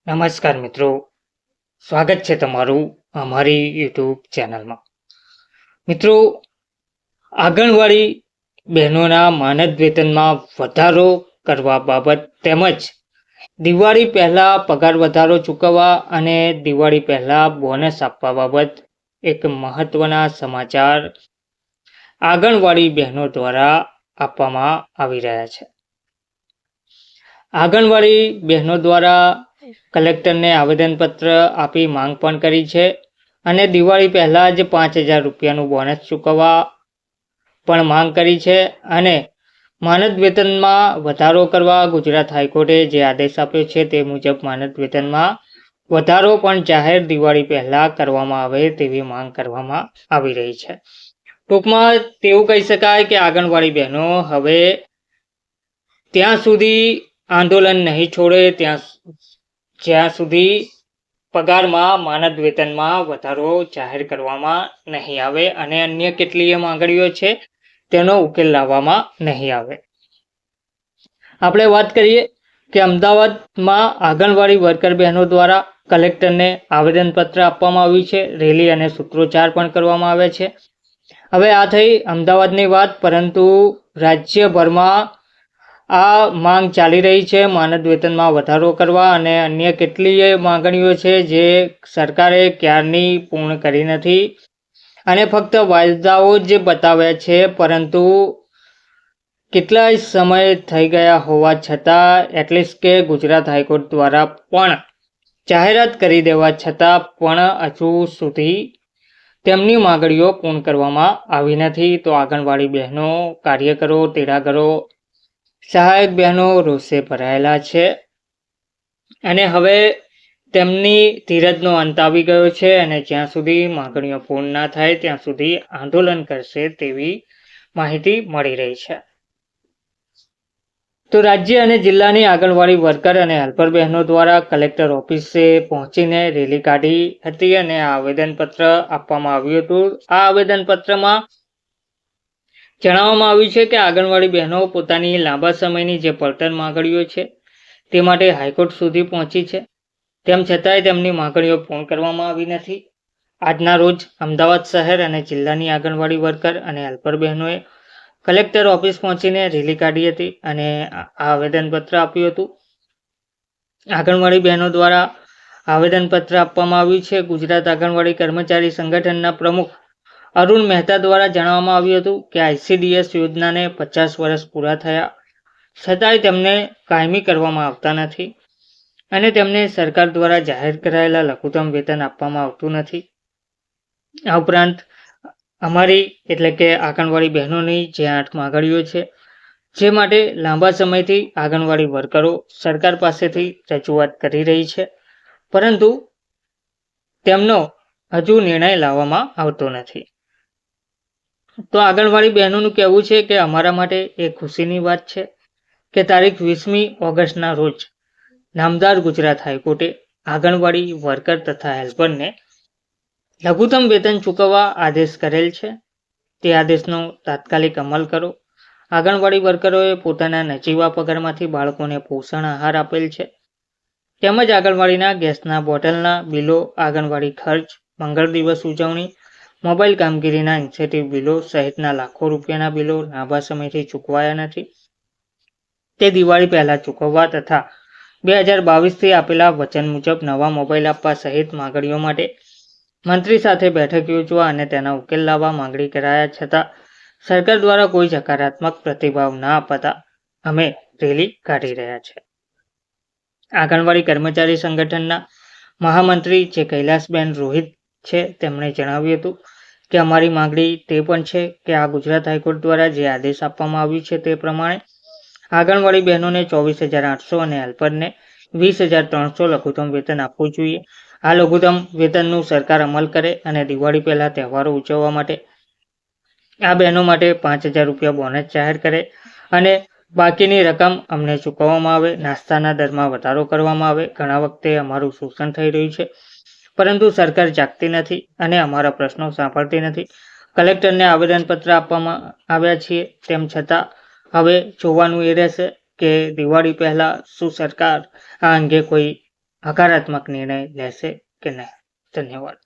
નમસ્કાર મિત્રો, સ્વાગત છે તમારું અમારી યુટ્યુબ ચેનલમાં. મિત્રો, આંગણવાડી બહેનોના માનદ વેતનમાં વધારો કરવા બાબત તેમજ દિવાળી પહેલા પગાર વધારો ચૂકવવા અને દિવાળી પહેલા બોનસ આપવા બાબત એક મહત્વના સમાચાર આંગણવાડી બહેનો દ્વારા આપવામાં આવી રહ્યા છે. આંગણવાડી બહેનો દ્વારા કલેક્ટરને આવેદનપત્ર આપી માંગ પણ કરી છે અને દિવાળી પહેલાં જ 5,000 રૂપિયાનું બોનસ ચૂકવવા પણ માંગ કરી છે અને માનદ વેતનમાં વધારો કરવા ગુજરાત હાઈકોર્ટે જે આદેશ આપ્યો છે તે મુજબ માનદ વેતનમાં વધારો પણ જાહેર દિવાળી પહેલાં કરવામાં આવે તેવી માંગ કરવામાં આવી રહી છે. ટૂંકમાં તેવું કહી શકાય કે આંગણવાડી બહેનો હવે ત્યાં સુધી આંદોલન નહીં છોડે જ્યાં સુધી પગારમાં માનદ વેતનમાં વધારો જાહેર કરવામાં નહીં આવે અને અન્ય કેટલીય માંગણીઓ છે તેનો ઉકેલ લાવવામાં નહીં આવે. આપણે વાત કરીએ કે અમદાવાદમાં આંગણવાડી વર્કર બહેનો દ્વારા કલેક્ટરને આવેદનપત્ર આપવામાં આવ્યું છે. રેલી અને સૂત્રોચ્ચાર પણ કરવામાં આવે છે. હવે આ થઈ અમદાવાદની વાત, પરંતુ રાજ્યભરમાં આ માંગ ચાલી રહી છે. માનદ વેતનમાં વધારો કરવા અને અન્ય કેટલીય માંગણીઓ છે જે સરકારે ક્યારની પૂર્ણ કરી નથી અને ફક્ત વાયદાઓ જ બતાવ્યા છે, પરંતુ કેટલાય સમય થઈ ગયા હોવા છતાં એટલીસ્ટ કે ગુજરાત હાઈકોર્ટ દ્વારા પણ જાહેરાત કરી દેવા છતાં પણ હજુ સુધી તેમની માંગણીઓ પૂર્ણ કરવામાં આવી નથી. તો આંગણવાડી બહેનો, કાર્યકરો, તેડાગરો, સહાયક બહેનો રોષે ભરાયેલા છે અને હવે તેમની ધીરજનો અંત આવી ગયો છે અને જ્યાં સુધી માંગણીઓ પૂર્ણ ના થાય ત્યાં સુધી આંદોલન કરશે તેવી માહિતી મળી રહી છે. તો રાજ્ય અને જિલ્લાની આંગણવાડી વર્કર અને હેલ્પર બહેનો દ્વારા કલેક્ટર ઓફિસે પહોંચીને રેલી કાઢી હતી અને આવેદનપત્ર આપવામાં આવ્યું હતું. આ આવેદનપત્રમાં જણાવવામાં આવ્યું છે કે આંગણવાડી બહેનો પોતાની લાંબા સમયની જે પડતર માંગણીઓ છે તે માટે હાઈકોર્ટ સુધી પહોંચી છે, તેમ છતાંય તેમની માંગણીઓ પૂર્ણ કરવામાં આવી નથી. આજના રોજ અમદાવાદ શહેર અને જિલ્લાની આંગણવાડી વર્કર અને હેલ્પર બહેનોએ કલેક્ટર ઓફિસ પહોંચીને રેલી કાઢી હતી અને આવેદનપત્ર આપ્યું હતું. આંગણવાડી બહેનો દ્વારા આવેદનપત્ર આપવામાં આવ્યું છે. ગુજરાત આંગણવાડી કર્મચારી સંગઠનના પ્રમુખ અરુણ મહેતા દ્વારા જણાવવામાં આવ્યું હતું કે ICDS યોજનાને 50 વર્ષ પૂરા થયા છતાંય તેમને કાયમી કરવામાં આવતા નથી અને તેમને સરકાર દ્વારા જાહેર કરાયેલા લઘુત્તમ વેતન આપવામાં આવતું નથી. આ ઉપરાંત અમારી એટલે કે આંગણવાડી બહેનોની જે 8 માંગણીઓ છે જે માટે લાંબા સમયથી આંગણવાડી વર્કરો સરકાર પાસેથી રજૂઆત કરી રહી છે, પરંતુ તેમનો હજુ નિર્ણય લાવવામાં આવતો નથી. તો આંગણવાડી બહેનોનું કહેવું છે કે અમારા માટે એ ખુશીની વાત છે કે તારીખ 20મી ઓગસ્ટના રોજ નામદાર ગુજરાત હાઈકોર્ટે આંગણવાડી વર્કર તથા હેલ્પરને લઘુત્તમ વેતન ચૂકવવા આદેશ કરેલ છે. તે આદેશનો તાત્કાલિક અમલ કરો. આંગણવાડી વર્કરોએ પોતાના નજીવા પગારમાંથી બાળકોને પોષણ આહાર આપેલ છે, તેમજ આંગણવાડીના ગેસના બોટલના બિલો, આંગણવાડી ખર્ચ, મંગળ દિવસ ઉજવણી, મોબાઈલ કામગીરીના ઇન્સેન્ટિવ બિલો સહિતના લાખો રૂપિયાના બિલો લાંબા સમયથી ચૂકવાયા નથી. તે દિવાળી પહેલા ચૂકવવા તથા 2022થી આપેલા વચન મુજબ નવા મોબાઈલ આપવા સહિત માંગણીઓ માટે મંત્રી સાથે બેઠક યોજવા અને તેના ઉકેલ લાવવા માંગણી કરાયા છતાં સરકાર દ્વારા કોઈ સકારાત્મક પ્રતિભાવ ના અપાતા અમે રેલી કાઢી રહ્યા છે. આંગણવાડી કર્મચારી સંગઠનના મહામંત્રી જે કૈલાસબેન રોહિત છે તેમણે જણાવ્યું હતું કે અમારી માંગણી તે પણ છે કે આ ગુજરાત હાઈકોર્ટ દ્વારા જે આદેશ આપવામાં આવ્યું છે તે પ્રમાણે આંગણવાડી બહેનોને 24,800 અને હેલ્પરને 20,300 લઘુત્તમ વેતન આપવું જોઈએ. આ લઘુત્તમ વેતનનું સરકાર અમલ કરે અને દિવાળી પહેલા તહેવારો ઉજવવા માટે આ બહેનો માટે 5,000 રૂપિયા બોનસ જાહેર કરે અને બાકીની રકમ અમને ચૂકવવામાં આવે. નાસ્તાના દરમાં વધારો કરવામાં આવે. ઘણા વખતે અમારું શોષણ થઈ રહ્યું છે, પરંતુ સરકાર જાગતી નથી અને અમારા પ્રશ્નો સાંભળતી નથી. કલેક્ટરને આવેદનપત્ર આપવામાં આવ્યા છીએ, તેમ છતાં હવે જોવાનું એ રહેશે કે દિવાળી પહેલા શું સરકાર આ અંગે કોઈ હકારાત્મક નિર્ણય લેશે કે નહીં. ધન્યવાદ.